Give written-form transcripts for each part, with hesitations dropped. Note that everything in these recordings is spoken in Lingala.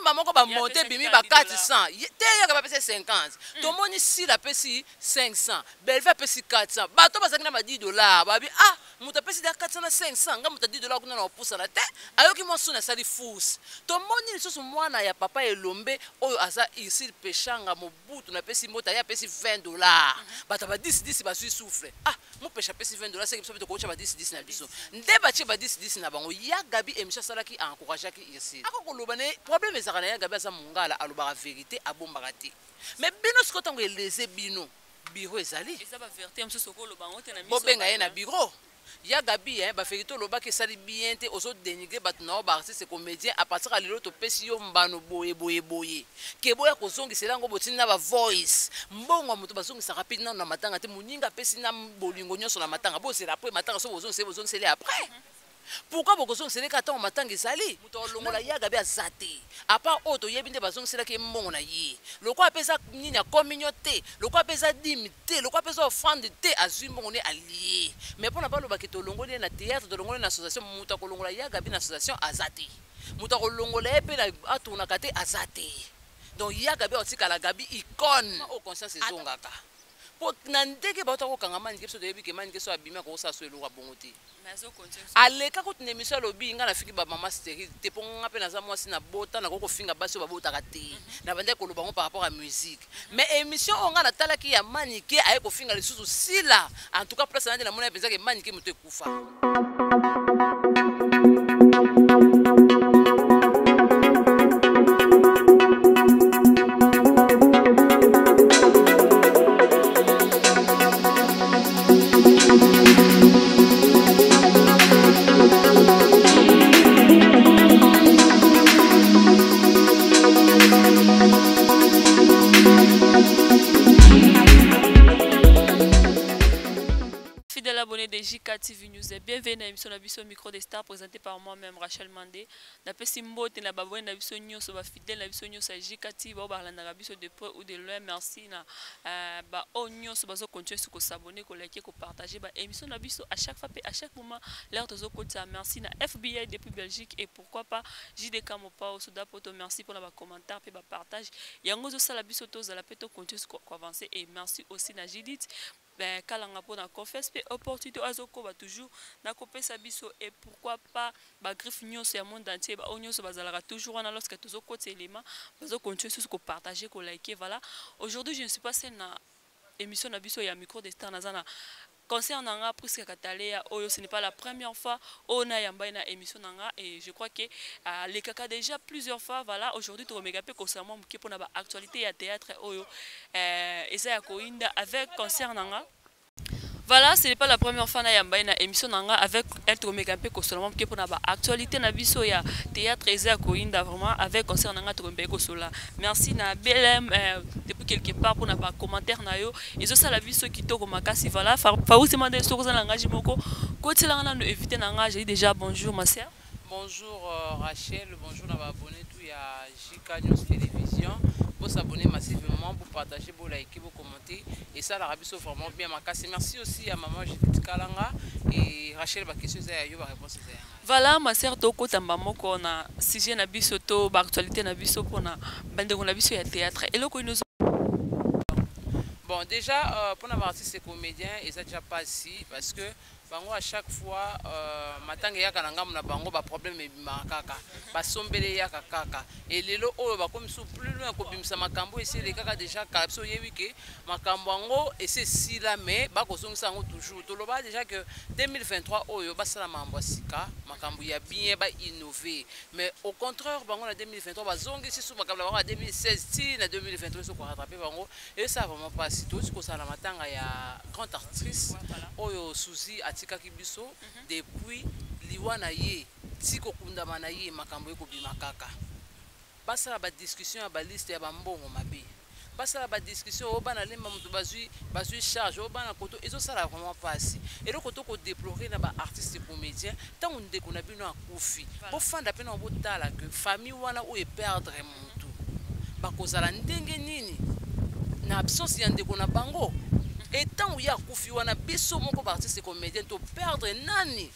ba moko ba monter bimi ba 400 te yaka ba pesa 50 to moni si la pesi 500 belva pesi 400 bato bazaki na ba $10 ba bi ah muta pesi da 400 na 500 nga muta $10 kuna na opusa na te ayoki mosu na sali fous to moni lisusu mwana ya papa elombe oyo aza ici peshanga mobutu na pesi mota ya pesi $20 bato ba 10 ba sui souffle ah mo pesha pesi $20 c'est que ko ba 10 na biso nde ba che ba 10 na bango ya gabi emisha salaki encourager ki ici ako koloba ne problème ezaka na ya gabi asa mungala alobaka vérité abombaka te mais bino siko tango eleze bino biro ezali eza ba vérité msusu ko loba ngote na miso bobenga ye na biro ya gabi ba vérité lobaki sali bien te ozo dénigrer bato na ba artiste comédien à partir de lelo to pesi yo mbano boye ke boya ko zongisela ngo botina ba voice mbongo muto bazongisa rapide na matanga te muninga pesi na bolingo nyonso na matanga bo c'est après matanga so bozongisela après. Pourquoi vous avez dit que vous avez dit que vous avez dit à part auto, vous avez dit que vous avez dit que vous avez dit le quoi pesa la communauté, le quoi pesa dimité, le quoi pesa offrande té azui mon allié. Mais pour ne pas le baquet au longo na théâtre, de longo na association muta kolongola ya gabi na association azati. Muta kolongola pe na atuna kate azati. Donc ya gabi otika la gabi icône au conscience ezongaka. Pour nandeke ba otako kangama ngeso de yebi ke man ngeso abima ko sa so eluka bongote. Aleka ko tune misalo lobi nga na fiki ba mama stérile te ponga pe na za mwasi na bota na ko finga basi ba bota kate na bande ko lobango par rapport à musique mais émission onga na talaki ya manike aye ko finga lisusu sila en tout cas place na na mona penza ke manike muto ekufa. De JK TV News, bienvenue à l'émission Nabiso Micro des Stars présentée par moi-même Rachel Mandé. Na pesi mbote na babone Nabiso News ba fidèle Nabiso News à JK TV ba balanda Nabiso de près ou de loin. Merci na ba News bazo continuer sur ko s'abonner, ko liker, ko partager ba émission Nabiso à chaque fois à chaque moment l'air de zo côté. Merci na FBI depuis Belgique et pourquoi pas JDK Mopa au Souda poto. Merci pour ba commentaire et ba partage. Yango zo sala biso to za la peto continuer ko avancer et merci aussi na Judith. Ben kalanga pona confesse pe opportunité azoko ba toujours na kopesa biso et pourquoi pas ba griffe nyonso ya monde entier ba nyonso bazalaka toujours na lorsque tozo côté élément bazo continuer sur ko partager ko liker voilà. Aujourd'hui je ne suis pas na émission na biso ya micro des stars nazana concert nanga presque katalea oyo ce n'est pas la première fois on a yamba na émission nanga et je crois que les kaka déjà plusieurs fois voilà aujourd'hui to méga pe concernant mki pona ba actualité ya théâtre oyo eza ya koinda avec concert nanga. Voilà, ce n'est pas la première fois na yamba na émission nanga avec être méga pe seulement que pour na ba actualité na biso ya théâtre eza koinda vraiment avec concert nanga to mbeko sola. Merci na BLM depuis quelque part pour na ba commentaire na yo et ça la biso qui to makasi voilà fa aussi demander sur za langage moko ko tila na no éviter nanga j'ai déjà bonjour ma sœur. Bonjour Rachel, bonjour na ba abonné tout ya JK News Télévision. Pour s'abonner massivement, pour partager, pour liker, pour commenter. Et ça, la Rabiso vraiment bien marqué. Merci aussi à maman Judith Kalanga et Rachel. Ma question est à réponse. Voilà, ma sœur, toko tambamo qu'on a sujet na biso to, actualité na biso pour na bande on a biso ya théâtre. Et là, nous. Bon, déjà pour n'avoir artiste comédien, et ça déjà pas si parce que bango à chaque fois matanga ya kananga na bango ba problème e makaka ba sombele ya kaka et lelo oyo ba comme sous plus loin ko bimisa makambo ici les kaka déjà kalapso yewi ke makambo ngo et c'est si là mais ba ko songisa ngo toujours to loba déjà que 2023 oyo ba sala mambo sika makambo ya bien ba innover mais au contraire bango na 2023 ba zongi si sous makambo bango 2016 ti na 2023 so ko rattraper bango et ça vraiment pas si tout ce ko sala matanga ya grande actrice oyo Suzy tika kibiso depuis liwana ye tiko kundama na ye makambo eko bima kaka basala ba discussion ya ba liste ya ba mbongo mabe basala ba discussion o bana lemba mutu bazui charge o bana koto ezo sala vraiment passi et le koto ko déplorer na ba artiste comédien tant ndeko na bino akufi bo fanda pena bo tala que famille wana o e perdre mutu bakozala ndenge nini na absence ya ndeko na bango. Et tant où il y a Koufi, on a biso moko artiste comédien to perdre nani.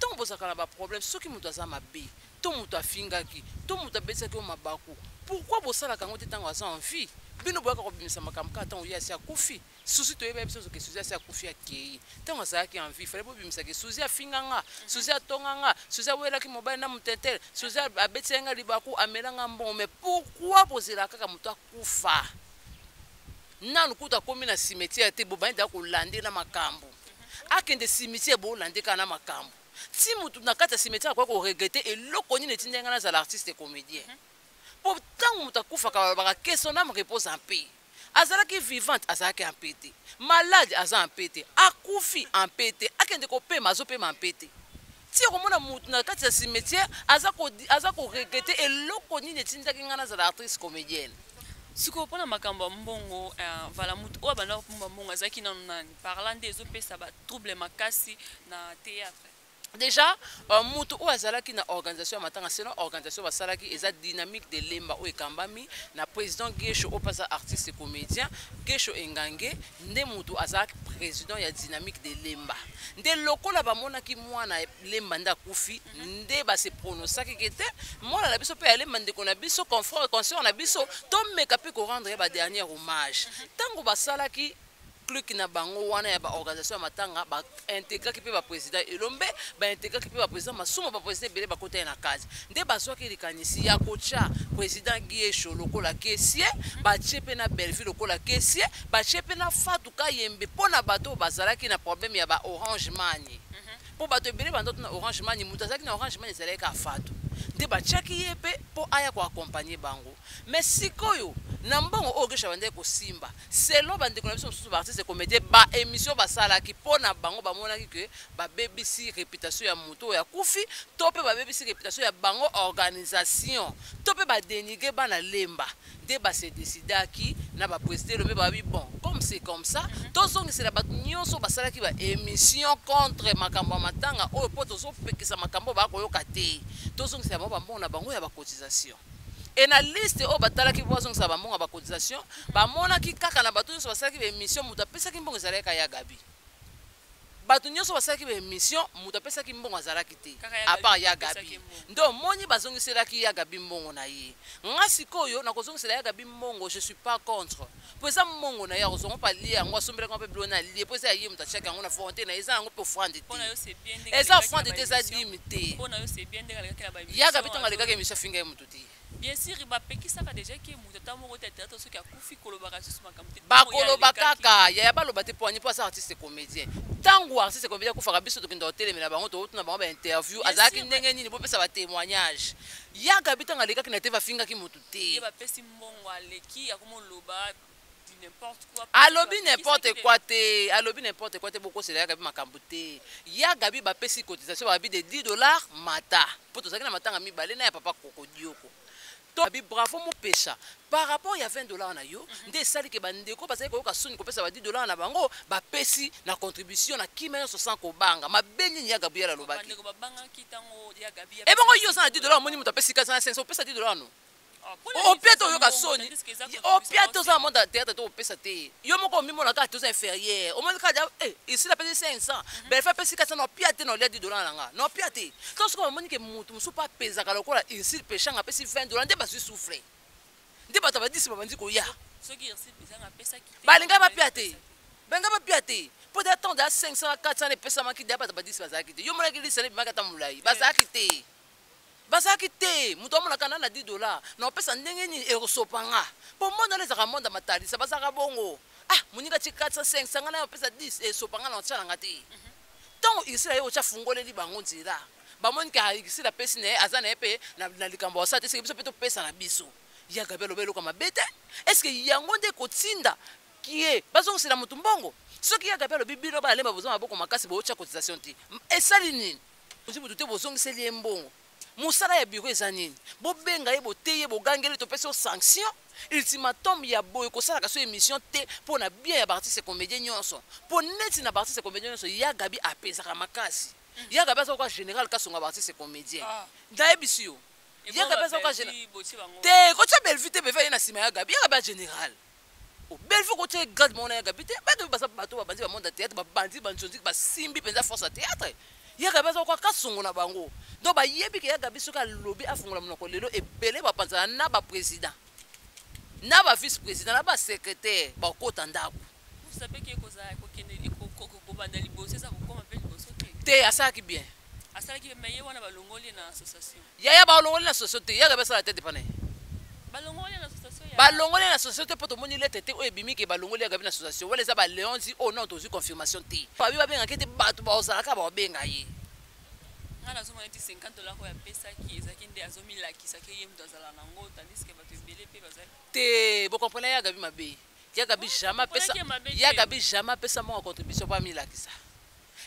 ntango bozalaka na baproblème soki moto aza mabe to moto afingaki to moto abetsaki yo mabaku pourquoi bosalaka yango te ntango aza en vie bino boyaka kobimisa makambo kaka ntango ye asi akufi susi toyeba biso soki susi asi akufi akei ntango azalaki en vie fale bobimisaki susi afinganga susi atonganga susi awelaki mobali na motetere susi abetisi nga libaku amelanga mbongo mais pourquoi bozelaka kaka moto akufa nanu kuta akomi na cimetière te bobani da kolande na makambo akende cimetière bolande kaka na makambo ti mutu na kati ya cimetière akoki koregrete eloko nini etindi nga nazala artiste et comédien po ntango moto akufaka balobaka que son âme repose en paix azalaki vivante azalaki en paix te malade aza en paix te akufi en paix te akende kopema azopema en paix te ti okomona mutu na kati ya cimetière aza koregrete eloko nini etindaki nga nazala artiste comédienne sikoyo mpona makambo ya mbongo vala mutu oyo abanda kopomba mbongo azalaki nano nani parlant nde ezopesa batrouble makasi na théâtre déjà mutu oyo azalaki na organisation ya matanga selon organisation basalaki eza dynamique de lemba oyo ekambami na président Gesho oyo mpasa artiste et comédien Gesho Engange nde mutu azalaki président ya dynamique de lemba nde lokola bamonaki mwana lemba nde akufi nde base pronosaki ke te mwana na biso mpe ya lemba ndeko na biso confrère consort na biso tomeka mpe korendre ye badernien hommage ntango basalaki clique na bango wana ya baorganisation ya matanga baintegraki mpe baprésident elombe baintegraki mpe baprésident masumu baprésident ebele bakota ye na kati nde bazwaki likanisi ya kotya président Giesho lokola kesie batie mpe na Belleville lokola kesie batie mpe na Fatou Kayembe mpo na bato oyo bazalaki na problème ya baorange mani mpo bato ebele bandoto na orange mani moto azalaki na orange mani ezalaki ka Fatou nde batiaki ye mpe mpo aya koakompagne bango mais sikoyo na mbongo oyo Gesho abandaki kosimba selon bandeko na biso mosusu baartiste et comédien baémission basalaki mpo na bango bamonaki ke babebisi réputation ya moto oyo akufi to mpe babebisi réputation ya bango organisation to mpe badenigre bana lemba nde base décidaki na baprésident elombe babi bon comme c'est comme ça tozongisela bato nyonso basalaki baémission contre makambo ya matanga oyo mpo tozopekisa makambo oyo bakoyoka te tozongisela bango bambongo na bango ya bacotisation et na liste oyo batalaki bozongisa bambongo ya bacotisation bamonaki kaka na bato nyonso basalaki baémission moto apesaki mbongo ezalaki ya gabi bato nyonso basalaki baémission moto apesaki mbongo azalaki te apart ya gabi nde omoni bazongiselaki ya gabi mbongo na ye nga sikoyo nakozongisela ya gabi mbongo je suis pas contre po eza mbongo na ye akozongo mpa lie yango asombelaka mpe bilo na lie po eza ya ye moto atiaki yango na fonte na ye eza yango mpe ofrande te eza ofrande te eza dime te ya gabi ntango alekaki émission afinga ye moto te bien sûr bapekisaka déjà ke moto ata moko te théâtre soki akufi kolobaka susu makambo te bakoloba kaka yaya baloba te poani mpo aza artiste comédien ntango artiste comédien akufaka biso tokenda kotelemela bango tokotuna bango bainterview azalaki ndenge nini bopesa batémoignage yaka bi ntango alekaki na te bafingaki motu te bapesi mbongo aleki akomoloba alobi n'importe quoi te alobi n'importe quoi te bokosela yaka bi makambo te yaka bi bapesi cotisation babi de $10 mata mpo tozalaki na matanga mibale na ya papa Kokodioko Abi bravo mon pêcha par rapport ya $20 na yo nde sali ke bandeko parce que koyoka soni kopesa ba $10 na bango ba pesi na contribution na kimenya 60 ko banga mabenyi ya Gabriel alobaki bandeko babanga kitango ya Gabriel e bongo yo sana $10 moni muta pesi 500 pesa $10 no o piato yoka soni o piato za monde théâtre to pesa te yo moko mimo na ka to inférieur o monde ka ici la pesi 500 belle fait pesi 400 no piate no $10 nga no piate quand ce que moni ke mutu musu pa pesa ka lokola ici pechanga pesi $20 nde ba souffler nde bato ba disi babandi ko ya soki ici pesa pesa ki balinga ba piate benga ba piate pour d'attendre à 500 400 ne pesa maki de bato ba disi bazaki te yo mona ki lisa ne bimaka ta mulai bazaki te basaki te mutu amonaka na $10 na opesa ndenge nini ekosopanga po monde lezaka monde matalisa bazaka bongo moninga ti 400 500 na opesa 10 esopanga na otsalanga te ntango isila ye otya fungoleli bango nzela bamoni ka isila pesi na ye aza na ye mpe na likambo asala te eseke biso mpe topesa na biso yaka mpe aloba eloko mabe te eske yango nde kotinda kie bazongisela motu mbongo soki yaka mpe alobi bino balemba boza maboko makasi bootya cotisation te esali nini ozi motu te bozongiseli ye mbongo musala ya biro eza nini bobenga ye boteye bogangeli topesi yo sanction ultimatum ya boye kosalaka so émission te mpo na bien ya baartiste comédien nyonso mpo neti na baartiste comédien nyonso ya Gabi apesaka makasi ya Gabi aza koka général kasonga baartiste comédien ndayebisi yo ya Gabi aza koka général te kotya Belleville te beve ye na nsima ya Gabi ya Gabi ya général Belleville kotya grade mona ya Gabi te Gabi baza bato babandi bamonde ya théâtre babandi banzonzi basimbi mpenza force ya théâtre ya gabi aza kwa kasongo na bango donc bayebi ke ya gabi soki alobi afungola monoko lelo ebele bapanzana na baprésident na bavice président na basecrétaire bakota ndako te asalaki bien yaya balongoli na société ya gabi asala te depane balongoli na société mpo tomoni lete te oyo ebimi ke balongoli ya gabi na association wala eza baleonzi oyo non tozwi confirmation te babi babengaki te bato baozalaka baobenga ye te bokomprena ya gabi mabe ya gabi jamais apesa mongo contribution mpo amilakisa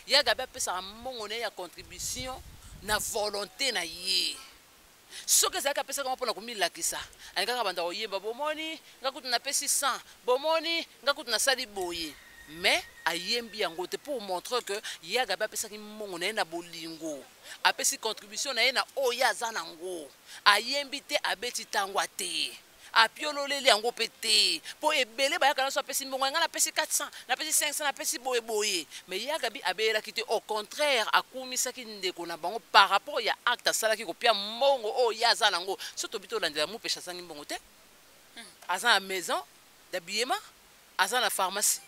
ya gabi apesaka mongo ne ya contribution na volonté na ye soki ezalaki apesaka mpona komilakisa alingaka banda koyemba bomoni nga kutu napesi 100 bomoni nga kutu nasali boye mais ayembi yango te pour montrer que ya gabi apesaki mongo na ye na bolingo apesi contribution na ye na oyo aza nango ayembi te abeti tangwa te apiololeli yango mpe te mpo ebele bayaka nyonso apesi mbongo yanga napesi 400 napesi 500 napesi boyeboye mais ya gabi abeyelaki te au contraire akumisaki ndeko na bango par rapport ya acte asalaki kopia mbongo oyo ye aza nango so tobi tolandela mupesha asangi mbongo te aza na maison d'habillement aza na pharmacie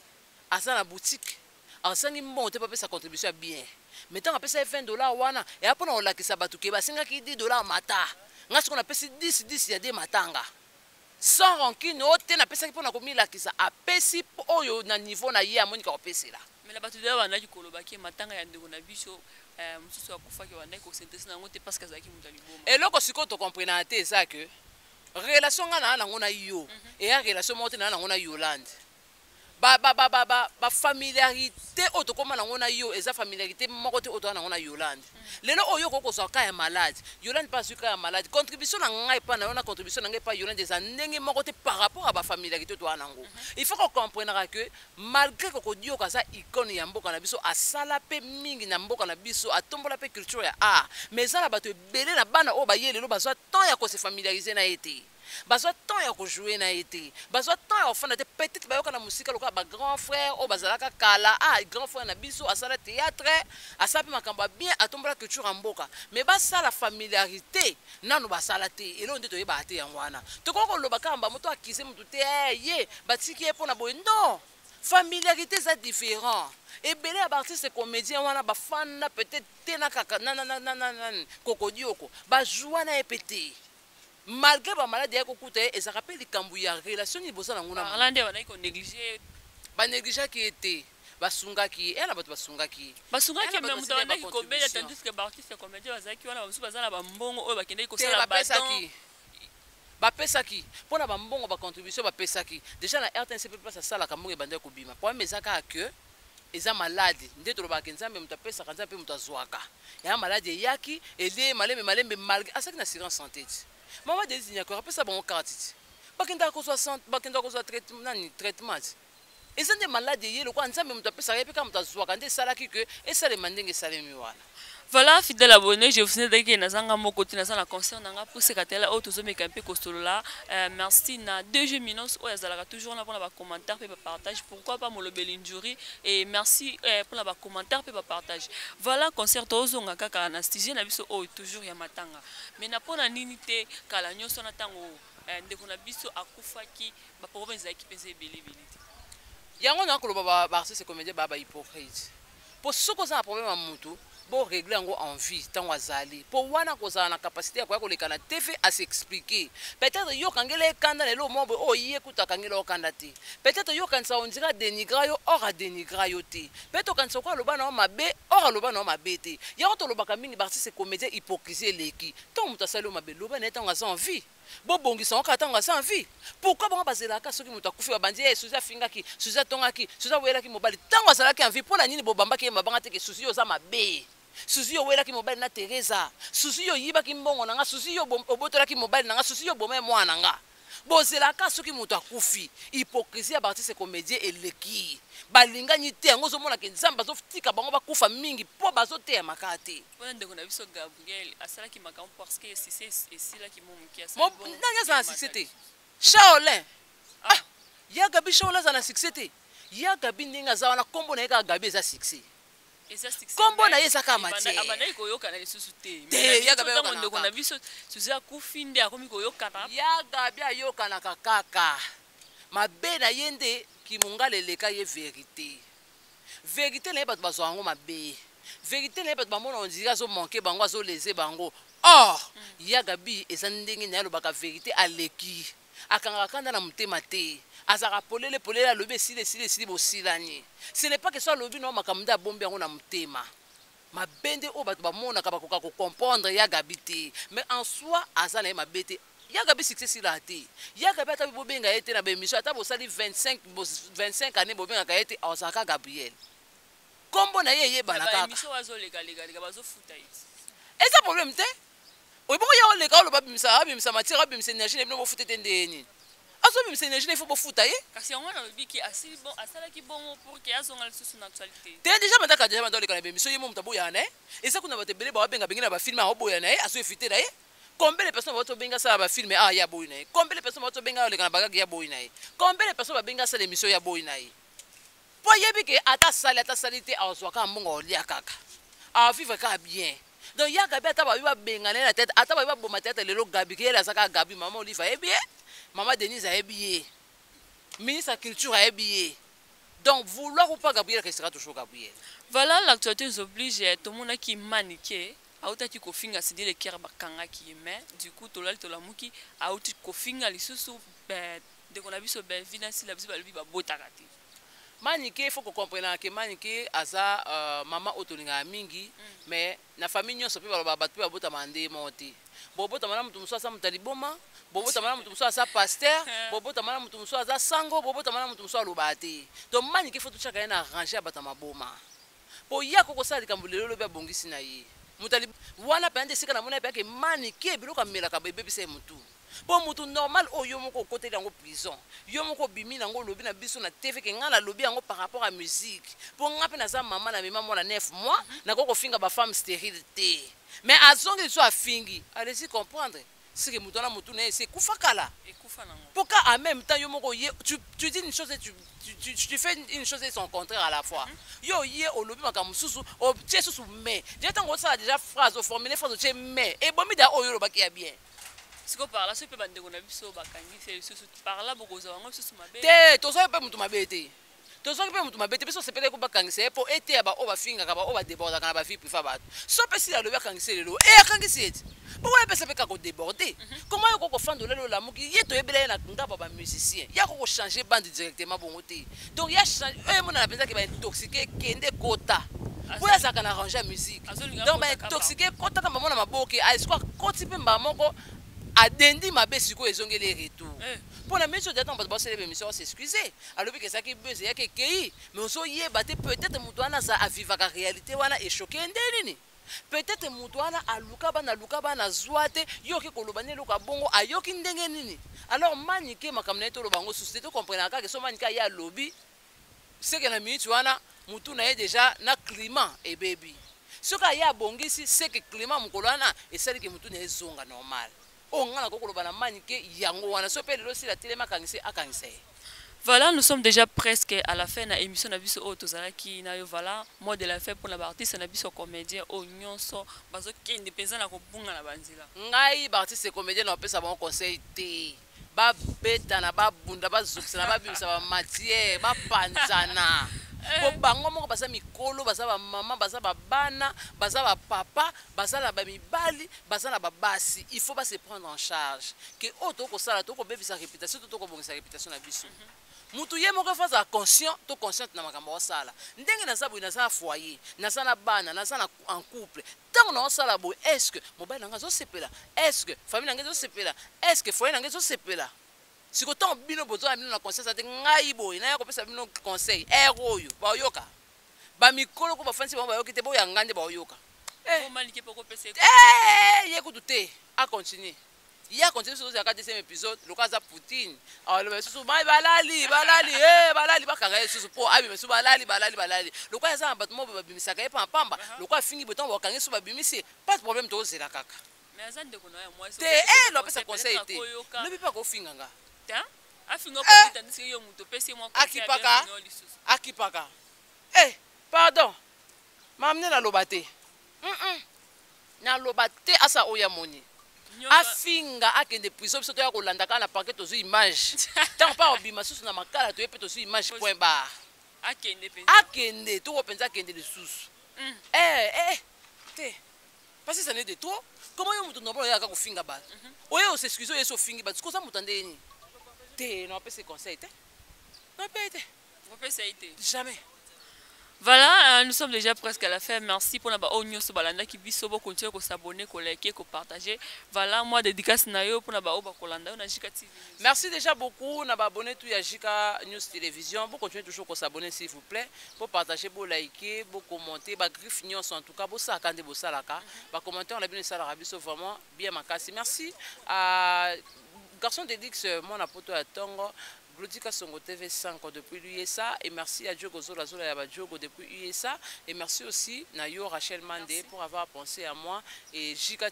aza na boutique asangi mbongo te mpo apesa contribution ya bien mais ntango apesa ye $20 wana eya mpona kolakisa bato ke basengaki $10 mata nga siko napesi 10 ya de matanga sans rancune oyo te napesaki mpona komilakisa apesi oyo na niveau na ye amonika kopesela mais la bato deya bandaki kolobaki matanga ya ndeko na biso mosusu akufaki bandaki kosentrese nango te parce que azalaki moto ya liboma eloko sikoyo tokomprenaka te eza ke relation nga na nango na yo eya relation moko te na nango na Yolande familiarité oyo tokóma nango na yo eza familiarité moko te oyo toza nango na Yolande lelo oyo kokozwa ka ya malade Yolande mpe azwi ka ya malade contribution na ngai epa na yo na contribution na ngai epa Yolande eza ndenge moko te par rapport à bafamiliarité oyo toza nango il faut kokomprenaka ke malgré kokodioka aza icone ya mboka na biso asala mpe mingi na mboka na biso atombola mpe culture ya art mais eza na bato ebele na bana oyo baye lelo bazwa temps ya kose familiariser na ye te bazwa temps ya kojouer na ye te bazwa temps ya kofanda te peut-être bayoka na musika lokola bagrand frère oyo bazalaka kala grand frère na biso asala théâtre asala mpe makambo ya bien atombola culture ya mboka mais basala familiarité nano basala te eloko nde toyebaka te yango wana tokoki koloba kaka bamoto akise motu te ye batiki ye mpona boye non familiarité eza différent ebele ya baartiste comédien wana bafanda peut-être te na kaka kokodioko bajoua na ye mpe te malgré bamaladi ya kokuta ye ezalaka mpe likambo ya relation liboso nango banégligaki ye te basungaki ye na bato basungaki me moto abandaki kobela tandis que baartiste comédien bazalaki wana bamosusu baza na bambongo oyo bakendaki kosala bapesaki mpona bambongo bacontribution bapesaki déjà na RTNC mpe place asalaka mbongo ebandaki kobima problème eza kaka ke eza maladi nde tolobaka nzambe moto apesaka nzambe mpe moto azwaka ya maladi eyaki elie malembe malgré asaki na assurance santé ti mama désignakor apesa bango karte ti bakendaka kozwa traitement ti eza nde maladi eye lokola nzambe moto apesaka ye mpe kaka moto azwaka nde esalaki ke esalema ndenge esalemi wana. Voilà, fidèle abonné, je vous ai dit que nous avons continué à concert pour ce cas là, autres hommes qui postula. Merci na 2 minutes, où ils allaient toujours là pour les commentaires et partage. Pourquoi pas mon l'injury et merci pour les commentaires et partage. Voilà, concert aux hommes qui ont anesthésié, n'a vu ce toujours yamatanga. Mais n'a pas la ninité kala nyoso na tango de qu'on a biso akufaki ba province qui pesait belé belé. Yango na ko ba artiste comédien ba hypocrite. Pour ce que ça un problème à mutu. Bon régler en vie tant azali pour wana kozala na capacité ya koleka na TV à s'expliquer peut-être yo kangela kanda lelo mombo o yé kuta kangela okanda te peut-être yo kanisa on dira dénigrer yo ora dénigrer yo te peut-être kanisa ko loba na mabe ora loba na mabe te ya to lobaka mingi artiste comédien hypocrisie leki tant muta salo mabe loba na tant aza en vie bo bongisa on katanga aza en vie pourquoi bon bazelaka soki muta kufi babandi e suza fingaki suza tongaki suza welaki mobali tant azalaki en vie pour la nini bo bambaki mabanga te ke susi yo za mabe susi yo welaki mobali na Teresa susi yo yibaki mbongo nanga susi yo obotolaki mobali nanga susi yo boma mwana nga bozelaka soki muto akufi hypocrisie ya artiste comédien eleki balingani te yango zo mona ke nzamba zo tika bango bakufa mingi po bazo te makaka te wana ndeko na biso Gabriel asalaki makambo parce que si c'est là qui momki asala bon ndanya za succès te Shaolin ya Gabi Shaolin za na succès te ya Gabi ndinga za wana kombo na ka Gabi za succès kombo na ye ezaka matière abandaki koyokana lisusu te te yaga be ntango ndeko na biso suze akufi nde akomi koyokana yaga bi ayokanaka kaka mabe na ye nde kimongala eleka ye vérité na ye bato bazwa yango mabe vérité na ye bato bamona ondiri azomanke bango azoleze bango or yaga bi eza ndenge na ye alobaka vérité aleki akangaka kanda na motema te azalaka polele alobi esili bosilani ce n'est pas que so alobi nao makambo nde abombi yango na motema mabe nde oyo bato bamonaka bakoka kocomprendre yaga bi te mais en soi aza na ye mabe te yaga bi succès sila te yaga bi ata bobenga ye te na bemission ata bosali 25 années bobengaka ye te azalaka Gabriel kombo na ye eyebana kaka eza problème te oyeboko ya oleka oloba abimisa matière abimisa énergie na bino bofuta ete nde ye nini azobimisa énergie na ifo bofuta ye kasi yango wana alobiki asalaki bongo pour ke azonga lisusu na actualité te déjà mataka déjà mata oleka na bemission ye mo moto aboyana na ye eza kuna bato ebele bawabenga na bafilme aoboya na ye azoefite na ye combien de personnes bazobenga sala bafilme ya boyi na ye combien de personnes bazobenga oleka na bagage ya boyi na ye combien de personnes babenga sala émission ya boyi na ye po yebi ke ata sali te azwaka mbongo olia kaka avivre kaka bien donc yaga bi ata babi babenga na ye na tete ata babi baboma tete lelo gabi ke ele azaka gabi mama Olive ayebi ye mama Denise ayebi ye ministre ya culture ayebi ye donc vouloir ou pas Gabriel restera toujours Gabriel. Voilà, l'actualité nous oblige tout le monde qui maniqué autaki kofinga sidi le kera bakanga ki mais du coup tolali tolamuki auti kofinga lisusu de qu'on a vu so ben finance la biso balobi ba botakati Manike il faut qu'on comprenne que Manike aza maman otolinga mingi mais na famille nyonso pe baloba batu ba bota mande monte bobota mana mutu muso asa mutaliboma bobota mana mutu muso asa pasteur bobota mana mutu muso asa sango bobota mana mutu muso alobate donc Manike il faut tout chacun na arranger bata maboma po ya koko sala likambo lelo be bongisi na ye mutali wana pende sika na mona pe ke Manike biloko melaka bebe bise mutu po mutu normal oyo moko côté dango prison yo moko bimi nango lobi na biso na TV ke ngala lobi yango par rapport à musique po ngape na za mama na mema mona 9 mois na koko finga ba femme stérile te mais azongi so afingi allez-y comprendre c'est que mutu na mutu na c'est kufakala et kufa nango pourquoi en même temps yo moko tu dis une chose et tu fais une chose et son contraire à la fois yo ye olobi makambo susu o tie susu mais j'ai tango ça déjà phrase au formuler phrase o mais et bomi da oyo lo bakia bien. Si on parle, c'est pas de biso bakangi c'est par là beaucoup ça on se mabe te to so pe mutu mabete to so pe mutu mabete biso se pele ko bakangi c'est pour été ba o ba finga ka ba o ba déborder kana ba vie priva ba so pe si la lo bakangi c'est lelo e akangi c'est pourquoi pe se pe ka ko déborder comment yo ko fando lelo la muki ye to ebele na ngaba ba musicien ya ko changer bande directement bongo te donc ya changer e mona na penza ke ba intoxiquer kende kota pour ça kana arranger musique donc ba intoxiquer kota ka mona maboke a espoir koti pe mba moko adendi mabe siko ezongeli retour pour la mission d'attendre parce que c'est l'émission s'excuser alors que ça qui buzz ya que kei mais on so yeba te peut-être mutu wana sa aviva ka réalité wana et choqué ndeni peut-être mutu wana aluka bana zwate yoki kolobane loka bongo ayoki ndenge nini alors Manike makamna to lobango société to comprendre ka que so Manike ya lobby c'est que na minute wana mutu na déjà na climat et baby ce ka ya bongisi c'est que climat mukolana et celle que mutu na ezonga normal. Voilà, nous sommes déjà presque à la fin de l'émission Nabiso Otozala qui na voilà mot de la fin pour la artiste Nabiso comédien au nyonso bazo ki indépendant na ko bunga na banzila. Ngai artiste comédien na pesa bon conseil te. Ba beta na ba bunda ba zukisa na ba bimisa ba matière ba panzana. Po bango moko basa mikolo basa ba mama basa ba bana basa ba papa basa la ba mibali basa la ba basi il faut pas se prendre en charge que auto ko sala to ko bebisa réputation to ko bongisa réputation na biso mutu ye moko face à conscient to consciente na makambo wa sala ndenge na sabu na sa foyer na sana bana na sana en couple tant na sala bo est-ce que mobile nga zo sepela est-ce que famille nga zo sepela est-ce que foyer nga zo sepela. Si vous avez bino besoin de la conscience, vous avez besoin de conseil. Eroyo, ba yoka. Ba mikolo ko ba fansi ba yoka te bo ya ngande ba yoka. Manike poko pese. Écoutez, à continuer. Il y a continué sur le 4e épisode, le cas de Poutine. Alors le sous balali ba kanga sous po abi sous balali. Le cas za batmo ba bimisa ka pa pamba. Le cas fingi beton ba kanga sous ba bimisi. Pas de problème to zela kaka. Mais azande ko na moi c'est non pas ça conseil te. Ne bi pas ko finganga. Afingo tandis yo muto pesi moi akipaka pardon mamne naloba te naloba te asa oya moni afinga akende prison biso toya kolanda kaka na parquet tozwi image ntango mpa obima susu na makala toye mpe tozwi image point bar akende toko mpenza akende lisusu te parce que ça n'est de toi comment yo moto nobolo yaka kofinga bato oye osexcuse oye so ofingi bato sikoza moto andeni te napesa conseil te napesa te jamais. Voilà, nous sommes déjà presque à la fin. Merci pour la oignon sur balanda qui biso bo continuer ko s'abonner, ko liker, ko partager. Voilà, moi dédicace na yo pour na ba oba kolanda na Jika TV. Merci déjà beaucoup na ba abonné tout ya Jika News Télévision. Vous continuez toujours ko s'abonner s'il vous plaît, pour partager, pour liker, pour commenter, ba griffe news en tout cas, pour ça quand de salaka, ba commenter on a bien ça la biso vraiment bien makasi. Merci à garçon d'Edix mon apoto à Tongo. Glodika Songo TV 5 depuis l'USA et merci à Diogo Zola Zola Yaba Diogo depuis l'USA et merci aussi Nayo Rachel Mandé pour avoir pensé à moi et Jika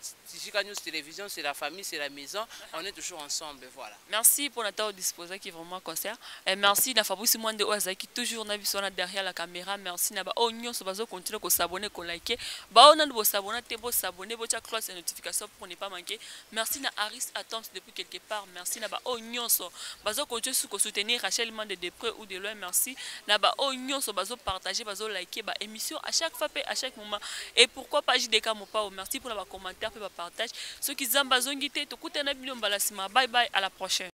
News Télévision c'est la famille, c'est la maison, on est toujours ensemble, voilà. Merci pour notre disposé qui est vraiment concert et merci na Fabrice Mwande Oaza qui toujours na bisona derrière la caméra, merci na ba oignon so bazo continuer ko s'abonner, ko liker, ba on a bo s'abonner, te bo s'abonner, bo cha cloche et notification pour ne pas manquer. Merci na Aris Atoms depuis quelque part, merci na ba oignon so bazo continuer soutenir Rachel Mandé de près ou de loin, merci na ba oignon so bazo partager, bazo liker ba émission à chaque fois à chaque moment et pourquoi pas JDK Mopao, merci pour la commentaire et ba partage ceux qui zambazongité to kutana bino mbalasima, bye bye, à la prochaine.